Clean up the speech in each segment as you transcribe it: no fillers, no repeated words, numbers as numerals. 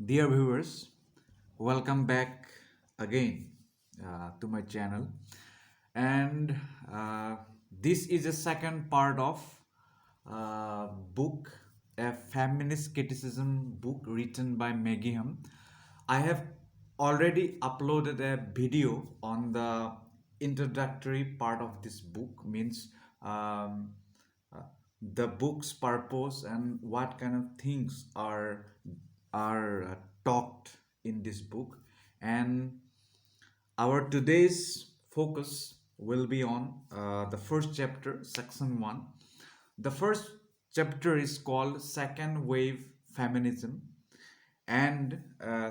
Dear viewers, welcome back again to my channel. And this is a second part of book, a feminist criticism book written by Maggie Humm. I have already uploaded a video on the introductory part of this book, means um, uh, the book's purpose and what kind of things are talked in this book. And our today's focus will be on the first chapter, section 1. The first chapter is called Second Wave Feminism, and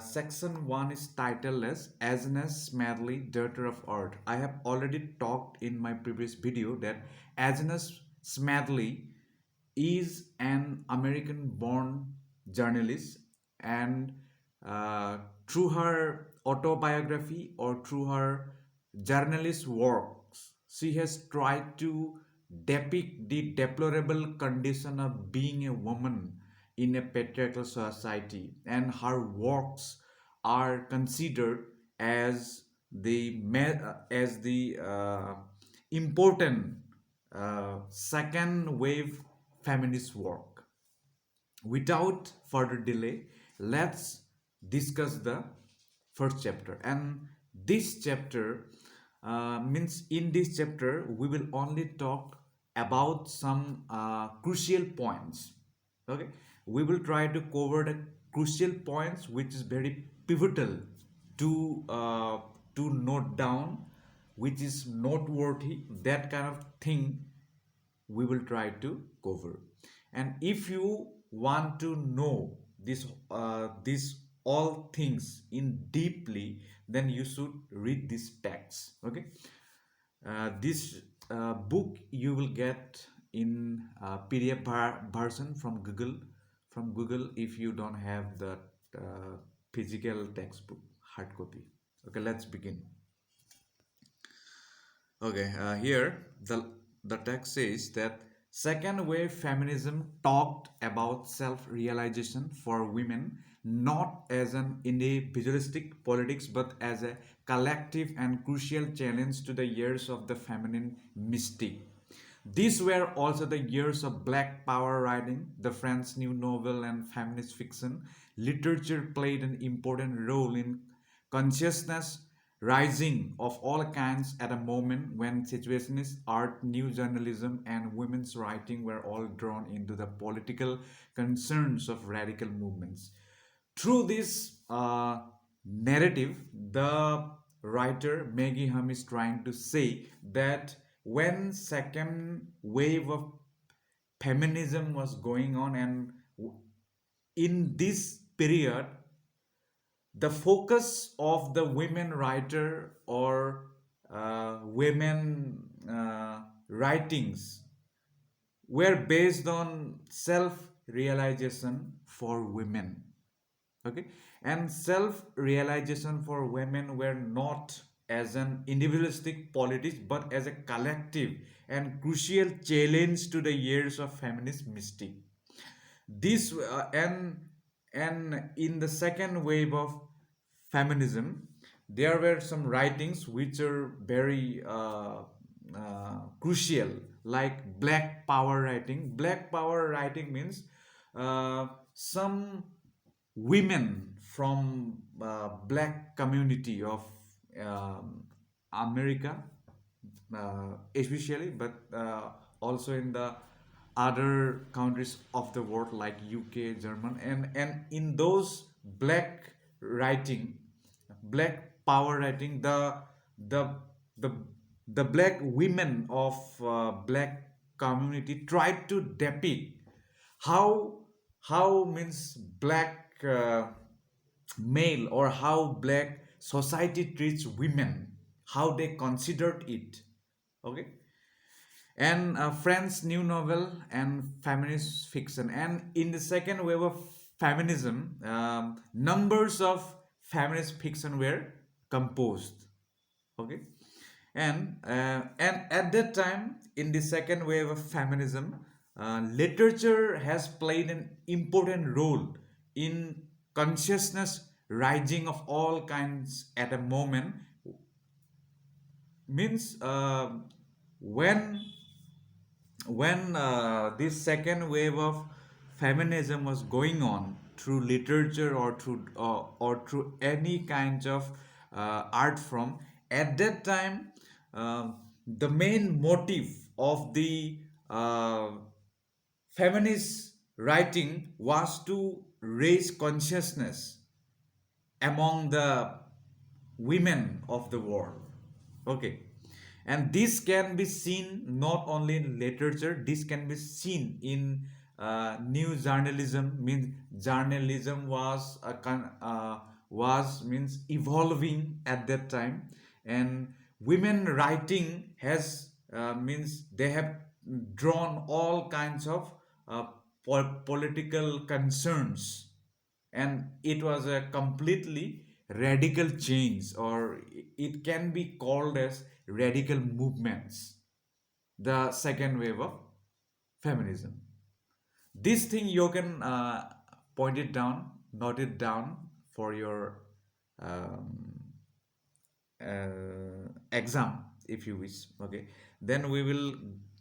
section 1 is titled as Agnes Smedley, Daughter of Earth. I have already talked in my previous video that Agnes Smedley is an American born journalist, and uh, through her autobiography or through her journalist works, she has tried to depict the deplorable condition of being a woman in a patriarchal society, and her works are considered as the important second wave feminist work. Without further delay, let's discuss the first chapter. And this chapter means in this chapter we will only talk about some crucial points. Okay, we will try to cover the crucial points which is very pivotal to uh, to note down, which is noteworthy, that kind of thing we will try to cover. And if you want to know this all things in deeply, then you should read this text. Okay, this book you will get in PDF version from Google if you don't have the physical textbook hard copy. Okay, let's begin. Okay, here the text says that second wave feminism talked about self-realization for women not as an individualistic politics but as a collective and crucial challenge to the years of the feminine mystique. These were also the years of Black Power writing, the French New Novel, and feminist fiction. Literature played an important role in consciousness rising of all kinds at a moment when situationist art, new journalism, and women's writing were all drawn into the political concerns of radical movements. Through this narrative, the writer Maggie Humm is trying to say that when second wave of feminism was going on, and in this period the focus of the women writer or women writings were based on self realization for women. Okay, and self realization for women were not as an individualistic politics but as a collective and crucial challenge to the years of feminist mystique. This and in the second wave of feminism, there were some writings which are very crucial, like Black Power writing. Black Power writing means some women from black community of um, America, especially, but also in the other countries of the world like UK, German, and in those writing, black power writing, the the the black women of black community tried to depict how means black male, or how black society treats women, how they considered it. Okay, and French new novel and feminist fiction. And in the second wave of feminism, numbers of feminist fiction were composed. Okay, and at that time, in the second wave of feminism, literature has played an important role in consciousness rising of all kinds at a moment means when this second wave of feminism was going on through literature or through any kind of art form at that time, the main motive of the uh, feminist writing was to raise consciousness among the women of the world. Okay. And this can be seen not only in literature, this can be seen in new journalism. Means journalism was means evolving at that time, and women writing has means they have drawn all kinds of uh, political concerns, and it was a completely radical change, or it can be called as radical movements, the second wave of feminism. This thing you can point it down, note it down for your um, exam if you wish. Okay, then we will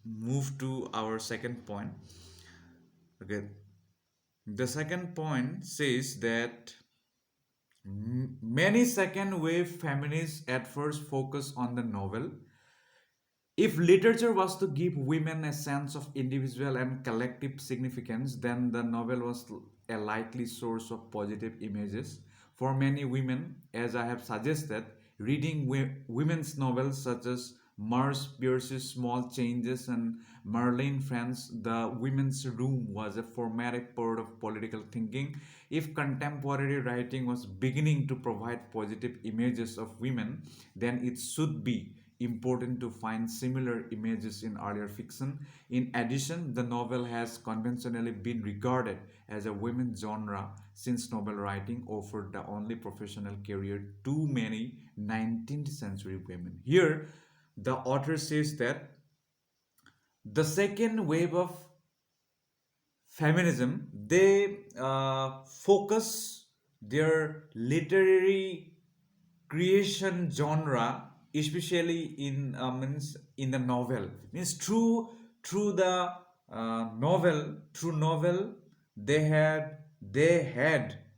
move to our second point. Okay, the second point says that many second wave feminists at first focus on the novel. If literature was to give women a sense of individual and collective significance, then the novel was a likely source of positive images. For many women, as I have suggested, reading women's novels such as Mars Pierce's Small Changes and Marlene France's The Women's Room was a formative part of political thinking. If contemporary writing was beginning to provide positive images of women, then it should be important to find similar images in earlier fiction. In addition, the novel has conventionally been regarded as a women's genre since novel writing offered the only professional career to many 19th century women. Here, the author says that the second wave of feminism, they focus their literary creation genre, especially in means in the novel, means through the through novel, they had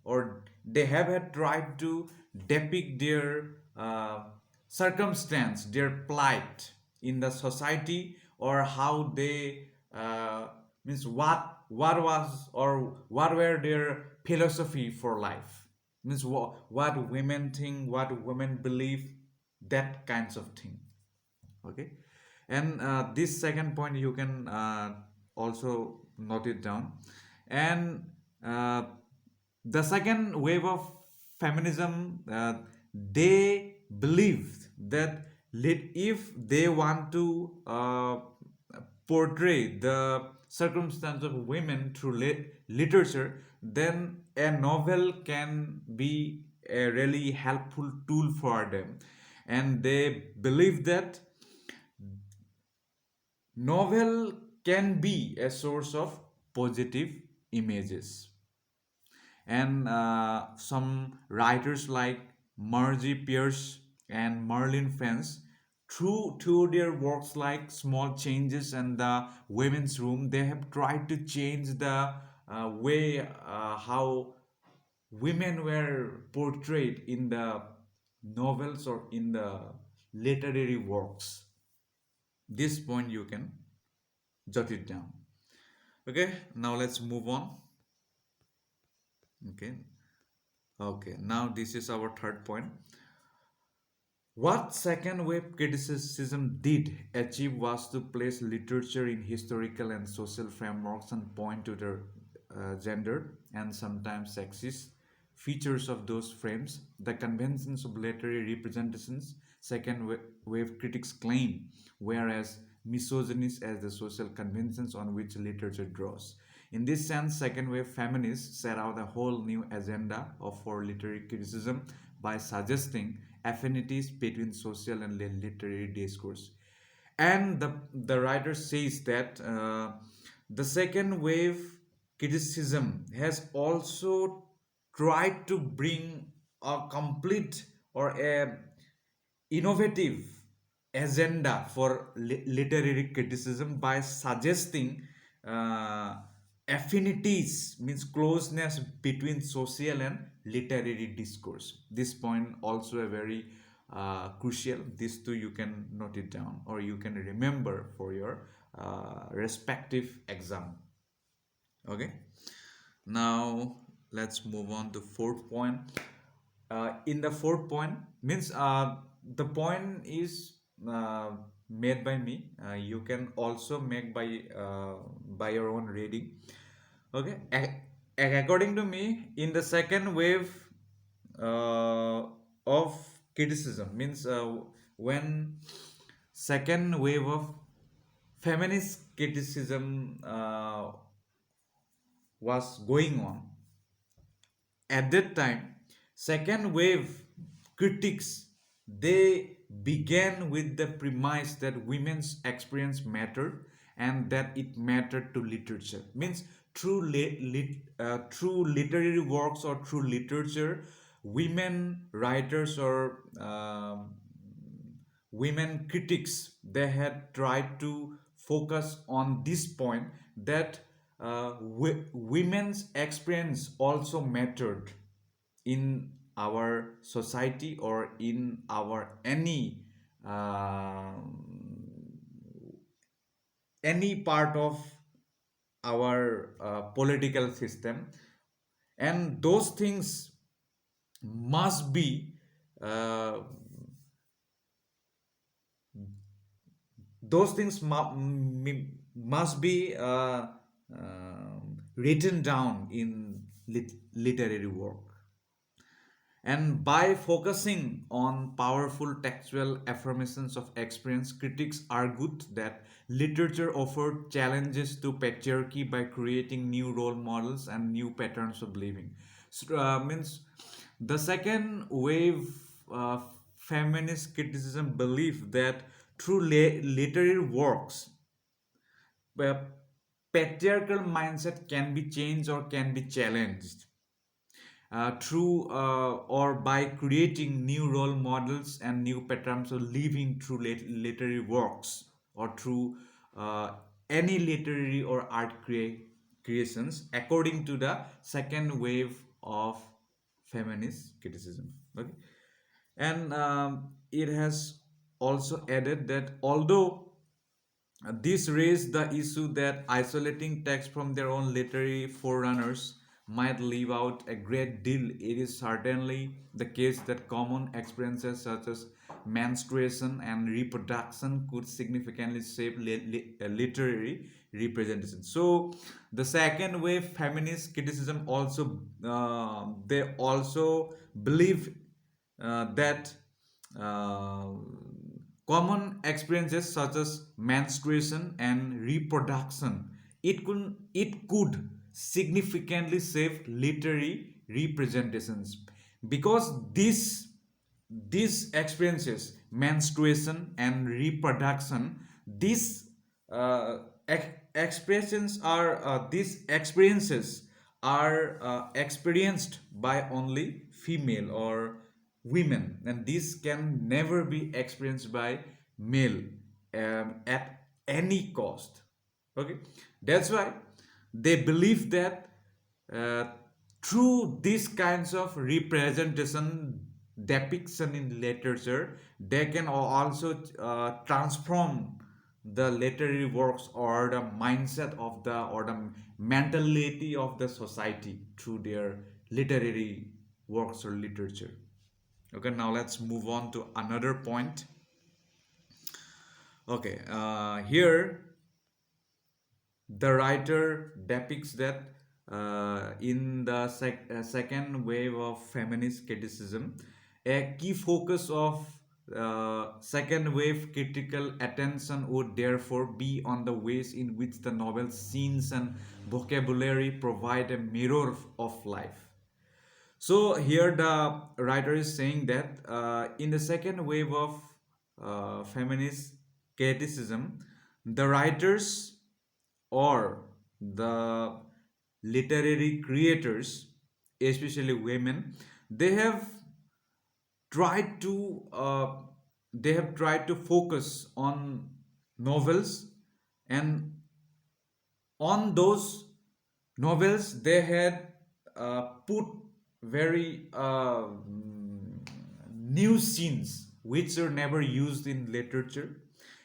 or they have had tried to depict their circumstance, their plight in the society, or how they means what was or what were their philosophy for life, means what women think, what women believe, that kinds of thing. Okay, and this second point you can also note it down. And uh, the second wave of feminism, they believe that if they want to portray the circumstance of women through literature, then a novel can be a really helpful tool for them. And they believe that novel can be a source of positive images. And some writers like Margie Pierce and Merlin Fence, through their works like Small Changes and The Women's Room, they have tried to change the way how women were portrayed in the novels or in the literary works. This point you can jot it down. Okay, now let's move on. Okay, okay, now this is our third point. What second wave criticism did achieve was to place literature in historical and social frameworks and point to the gender and sometimes sexist features of those frames. The conventions of literary representations, second wave critics claim, whereas misogynist as the social conventions on which literature draws. In this sense, second wave feminists set out a whole new agenda for literary criticism by suggesting affinities between social and literary discourse. And the writer says that the second wave criticism has also tried to bring a complete or a innovative agenda for literary criticism by suggesting uh, affinities, means closeness between social and literary discourse. This point also a very crucial. These two you can note it down or you can remember for your respective exam. Okay, now let's move on to fourth point. In the fourth point, means the point is uh, made by me. You can also make by your own reading. Okay, according to me, in the second wave of criticism, means when second wave of feminist criticism was going on at that time, second wave critics, they began with the premise that women's experience mattered and that it mattered to literature. Means through literary works or through literature, women writers or women critics, they had tried to focus on this point that women's experience also mattered in our society or in our any part of our political system, and those things must be uh, those things must be written down in literary work. And by focusing on powerful textual affirmations of experience, critics argued that literature offered challenges to patriarchy by creating new role models and new patterns of living. So, means the second wave feminist criticism believed that through literary works, uh, patriarchal mindset can be changed or can be challenged through or by creating new role models and new patterns of living through literary works or through uh, any literary or art creations, according to the second wave of feminist criticism. Okay, and it has also added that although this raised the issue that isolating text from their own literary forerunners might leave out a great deal. It is certainly the case that common experiences such as menstruation and reproduction could significantly shape literary representation. So, the second wave feminist criticism also they also believe that uh, common experiences such as menstruation and reproduction, it could significantly shape literary representations, because these experiences, menstruation and reproduction, these these experiences are experienced by only female or women, and this can never be experienced by male at any cost. Okay, that's why they believe that uh, through these kinds of representation, depiction in literature, they can also transform the literary works or the mindset of the or the mentality of the society through their literary works or literature. Okay, now let's move on to another point. Okay, here the writer depicts that in the second wave of feminist criticism, a key focus of second wave critical attention would therefore be on the ways in which the novel's scenes and vocabulary provide a mirror of life. So here the writer is saying that in the second wave of feminist criticism, the writers or the literary creators, especially women, they have tried to focus on novels, and on those novels they had put very new scenes which are never used in literature,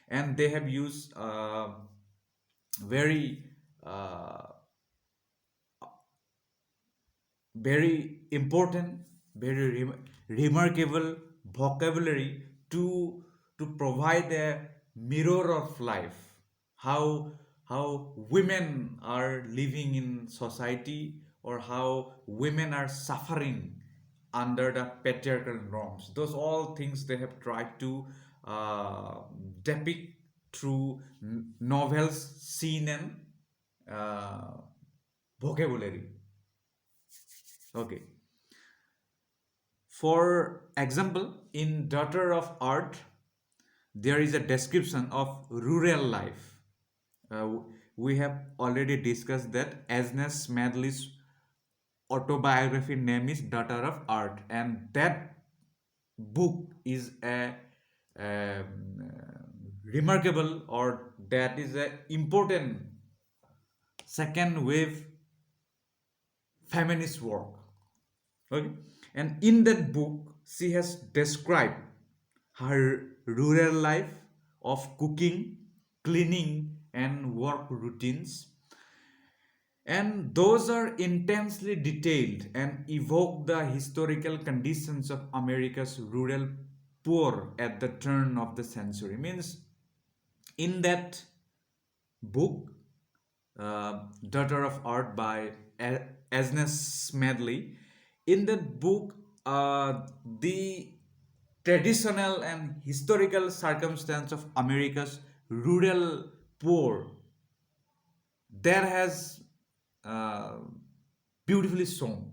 and they have used very uh, very important, very remarkable vocabulary to provide a mirror of life, how women are living in society, or how women are suffering under the patriarchal norms. Those all things they have tried to uh, depict through novels, scene, and uh, vocabulary. Okay. For example, in Daughter of Art, there is a description of rural life. We have already discussed that Agnes Smedley's autobiography name is Daughter of Art, and that book is a remarkable, or that is a important second wave feminist work. Okay, and in that book she has described her rural life of cooking, cleaning, and work routines, and those are intensely detailed and evoke the historical conditions of America's rural poor at the turn of the century. Means in that book, Daughter of Art by Agnes Smedley. In that book, the traditional and historical circumstance of America's rural poor, there has uh, beautifully shown,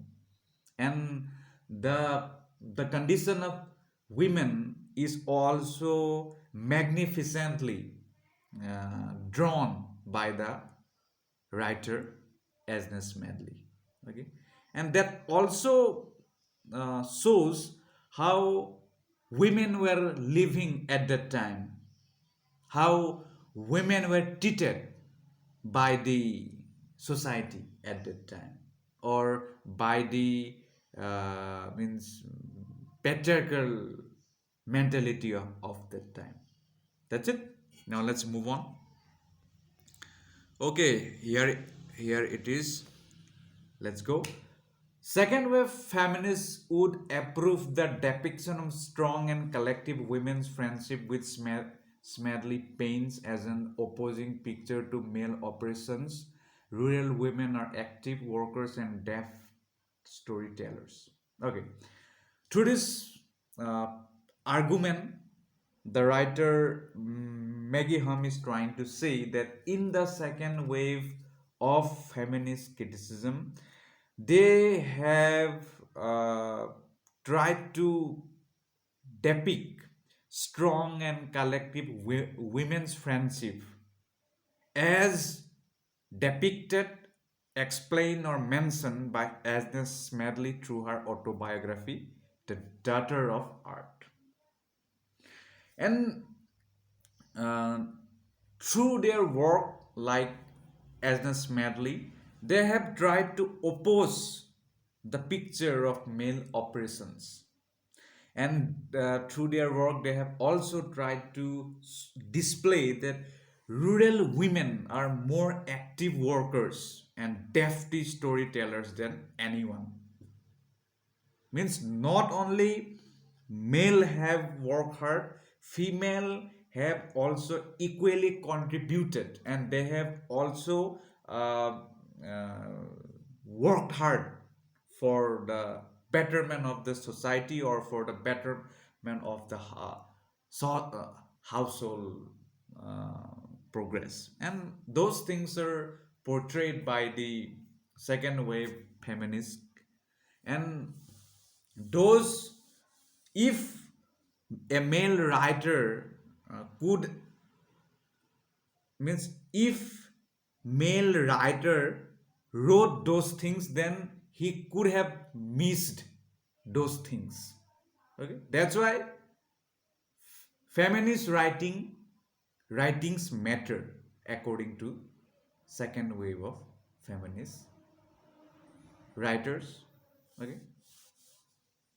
and the condition of women is also magnificently drawn by the writer Agnes Medley. Okay, and that also shows how women were living at that time, how women were treated by the society at that time, or by the means patriarchal mentality of that time. That's it. Now let's move on. Okay, here it is. Let's go. Second wave feminists would approve the depiction of strong and collective women's friendship with Smedley paints as an opposing picture to male oppressions. Rural women are active workers and deaf storytellers. Okay. Through this uh, argument, the writer Maggie Humm is trying to say that in the second wave of feminist criticism, they have tried to depict strong and collective women's friendship as depicted, explained, or mentioned by Agnes Smedley through her autobiography, The Daughter of Art. And uh, through their work, like Agnes Smedley, they have tried to oppose the picture of male oppressions, and through their work they have also tried to display that rural women are more active workers and dafty storytellers than anyone. Means not only male have worked hard, female have also equally contributed, and they have also uh, worked hard for the betterment of the society, or for the betterment of the household uh, progress. And those things are portrayed by the second wave feminists. And those, if a male writer could, means if male writer wrote those things, then he could have missed those things. Okay, that's why feminist writings matter according to second wave of feminist writers. Okay,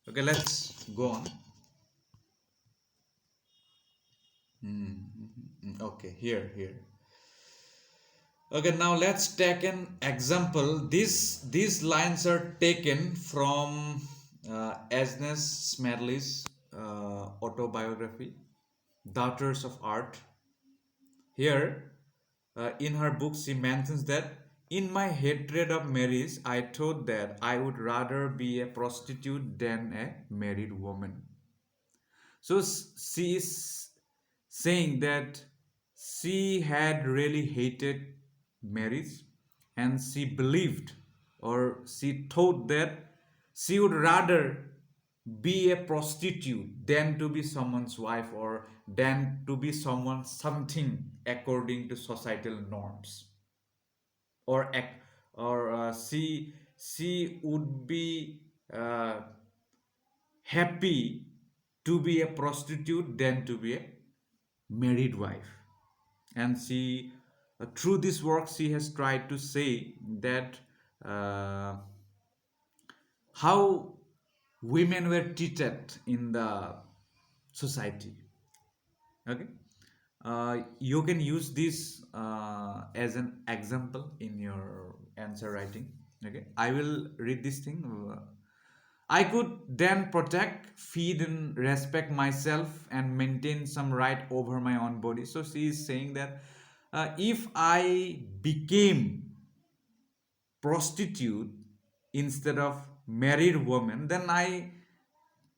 okay, let's go on. Okay, here. Okay, now let's take an example. These lines are taken from Agnes Smedley's autobiography, Daughters of Art. Here, in her book, she mentions that in my hatred of marriage, I thought that I would rather be a prostitute than a married woman. So she is saying that she had really hated marriage, and she believed, or she thought that she would rather be a prostitute than to be someone's wife, or than to be someone's something according to societal norms, or she would be happy to be a prostitute than to be a married wife. And she, through this work, she has tried to say that uh, how women were treated in the society. Okay, you can use this as an example in your answer writing. Okay, I will read this thing. I could then protect, feed, and respect myself and maintain some right over my own body. So she is saying that if I became prostitute instead of married woman, then I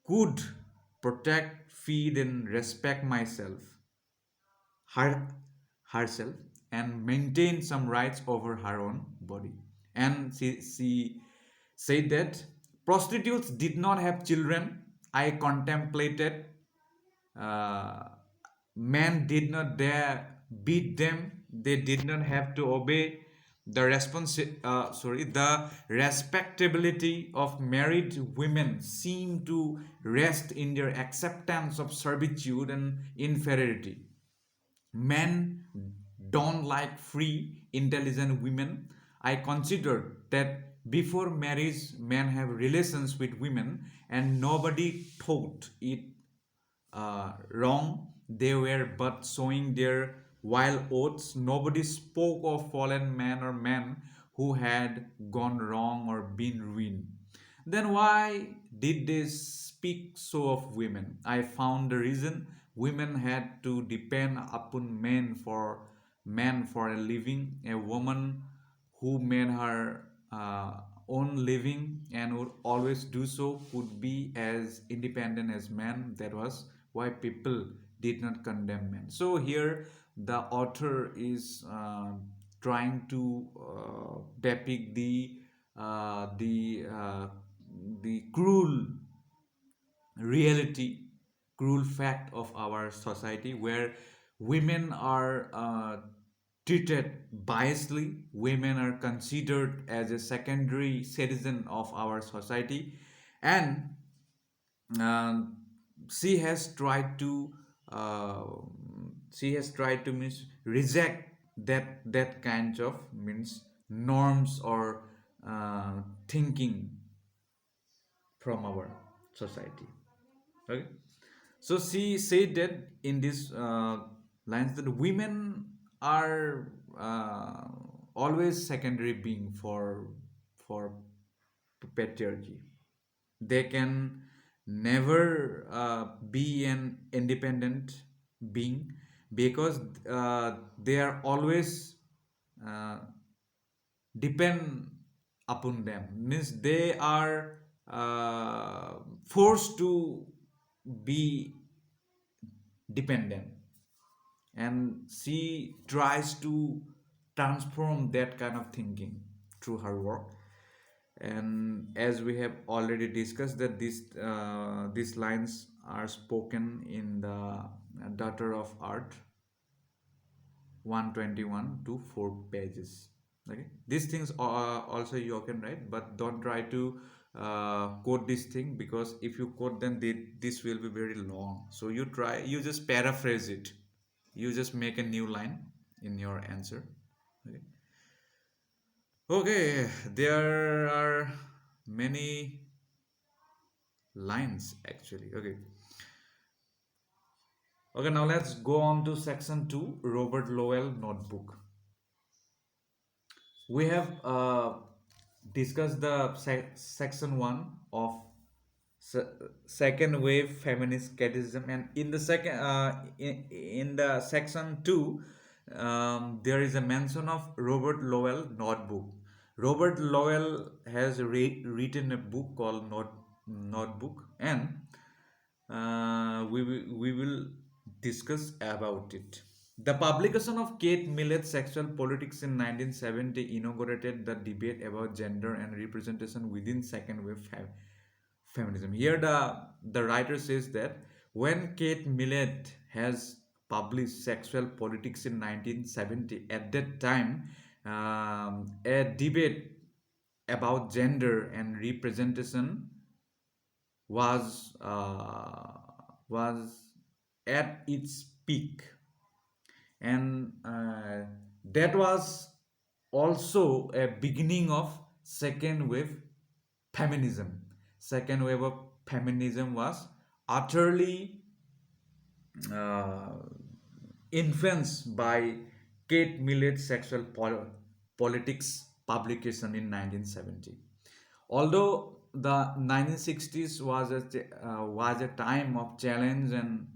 could protect, feed, and respect myself, her herself, and maintain some rights over her own body. And she said that prostitutes did not have children. I contemplated, uh, men did not dare beat them. They did not have to obey the respectability of married women seemed to rest in their acceptance of servitude and inferiority. Men don't like free, intelligent women. I consider that before marriage, men have relations with women, and nobody thought it wrong. They were but sowing their wild oats. Nobody spoke of fallen man or men who had gone wrong or been ruined. Then why did they speak so of women? I found the reason: women had to depend upon men for a living. A woman who made her own living and would always do so could be as independent as men. That was why people did not condemn men. So here the author is trying to depict uh, the uh, the reality, cruel fact of our society, where women are treated biasly. Women are considered as a secondary citizen of our society, and uh, she has tried to uh, means reject that kind of means norms or thinking from our society. Okay, so she said that in this lines that women are always secondary being for patriarchy. They can never be an independent being, because they are always uh, depend upon them, means they are forced to be dependent. And she tries to transform that kind of thinking through her work. And as we have already discussed that these lines are spoken in the Daughter of Art 121 to 4 pages. Okay, these things are also you can write, but don't try to quote this thing, because if you quote, then this will be very long. So you just paraphrase it. You just make a new line in your answer. Okay. Okay, there are many lines actually. Okay. Okay, now let's go on to section 2, Robert Lowell notebook. We have discussed the section 1 of se- second wave feminist criticism, and in the second in the section 2, there is a mention of Robert Lowell notebook. Robert Lowell has written a book called notebook, and we will discuss about it. The publication of Kate Millett's Sexual Politics in 1970 inaugurated the debate about gender and representation within second wave feminism. Here, the writer says that when Kate Millett has published Sexual Politics in 1970, at that time, a debate about gender and representation was was at its peak, and that was also a beginning of second wave feminism. Second wave of feminism was utterly uh, influenced by Kate Millett's Sexual Politics publication in 1970. Although the 1960s was a time of challenge and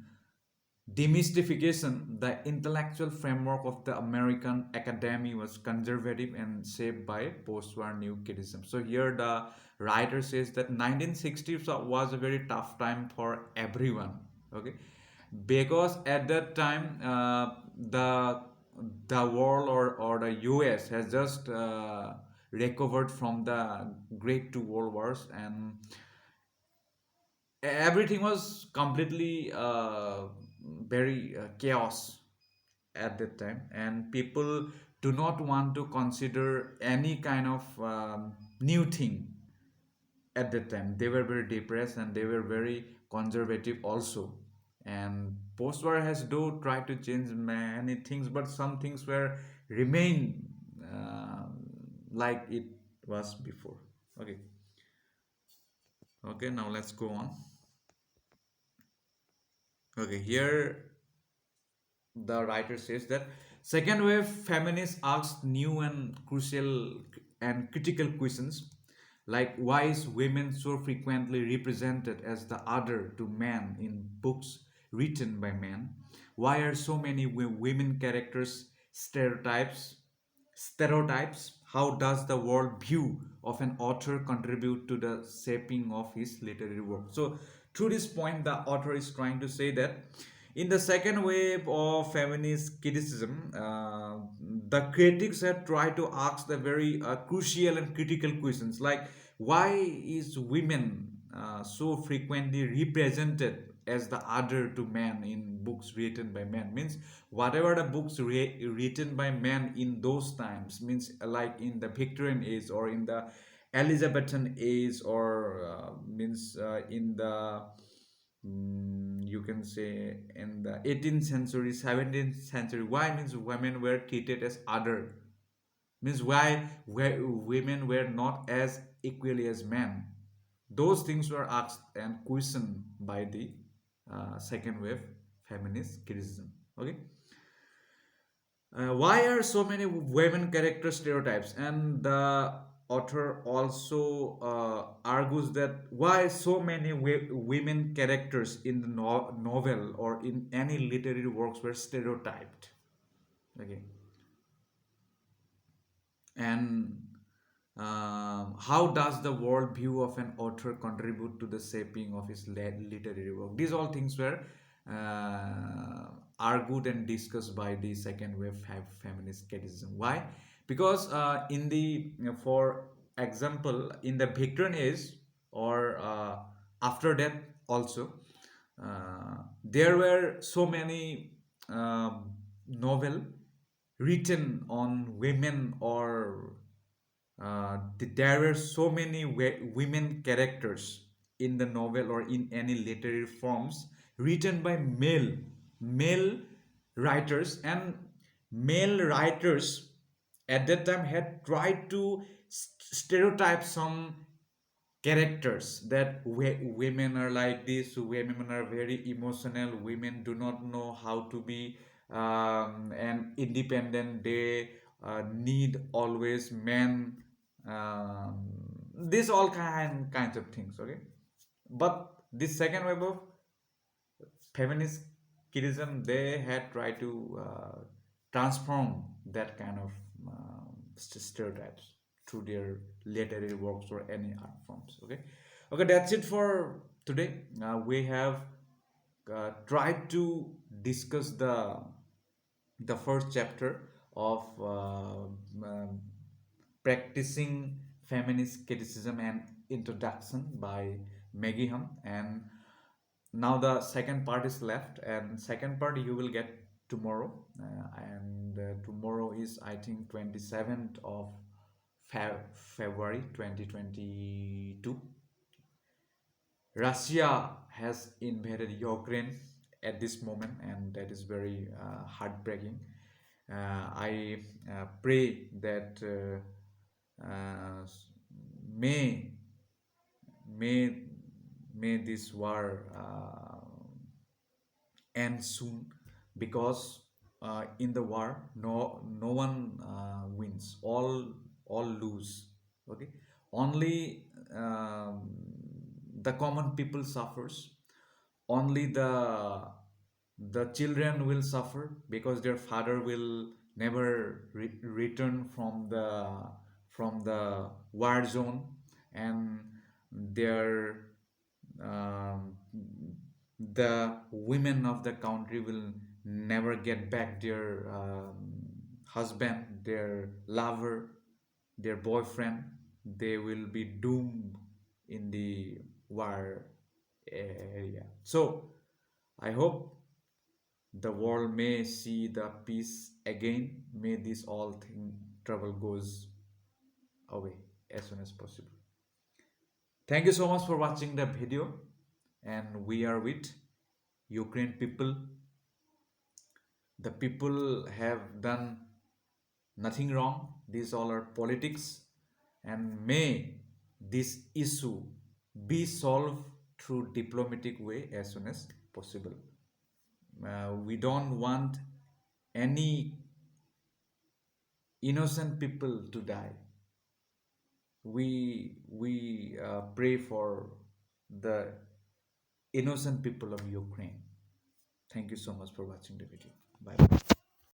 demystification, the intellectual framework of the American academy was conservative and shaped by post-war new criticism. So here the writer says that 1960s was a very tough time for everyone. Okay, because at that time the world, or the US has just recovered from the Great Two World Wars, and everything was completely very chaos at that time, and people do not want to consider any kind of new thing. At that time they were very depressed and they were very conservative also, and post-war has do try to change many things, but some things were remain like it was before. Okay. Okay, now let's go on. Okay, here the writer says that second wave feminists asked new and crucial and critical questions, like why is women so frequently represented as the other to men in books written by men? Why are so many women characters stereotypes? How does the world view of an author contribute to the shaping of his literary work? So through this point, the author is trying to say that in the second wave of feminist criticism, the critics have tried to ask the very crucial and critical questions, like why is women so frequently represented as the other to men in books written by men? Means whatever the books written by men in those times, means like in the Victorian age or in the Elizabethan age, or means in the you can say in the 18th century, 17th century, why means women were treated as other, means why women were not as equally as men. Those things were asked and questioned by the second wave feminist criticism. Okay. Why are so many women character stereotypes? And the author also argues that why so many women characters in the novel or in any literary works were stereotyped. Okay. And how does the worldview of an author contribute to the shaping of his literary work? These all things were argued and discussed by the second wave feminist criticism. Why? Because in the for example, in the Victorian age, or after that also, there were so many novel written on women or there were so many women characters in the novel or in any literary forms written by male writers, and male writers at that time had tried to stereotype some characters that women are like this, women are very emotional, women do not know how to be and independent, they need always men, um, this all kinds of things, okay. But this second wave of feminist criticism, they had tried to transform that kind of stereotypes through their literary works or any art forms. Okay, okay, that's it for today. We have tried to discuss the first chapter of practicing feminist criticism and introduction by Maggie Humm, and now the second part is left, and second part you will get tomorrow, and tomorrow is I think 27th of February 2022. Russia has invaded Ukraine at this moment, and that is very heartbreaking. I pray that may may may this war end soon, because in the war no one wins, all lose, okay. Only the common people suffers, only the children will suffer because their father will never return from the war zone, and their um, the women of the country will never get back their husband, their lover, their boyfriend. They will be doomed in the war area. So I hope the world may see the peace again. May this all thing trouble goes away as soon as possible. Thank you so much for watching the video, and we are with Ukraine people. The people have done nothing wrong. These all are politics, and may this issue be solved through diplomatic way as soon as possible. We don't want any innocent people to die. We pray for the innocent people of Ukraine. Thank you so much for watching the video. Bye.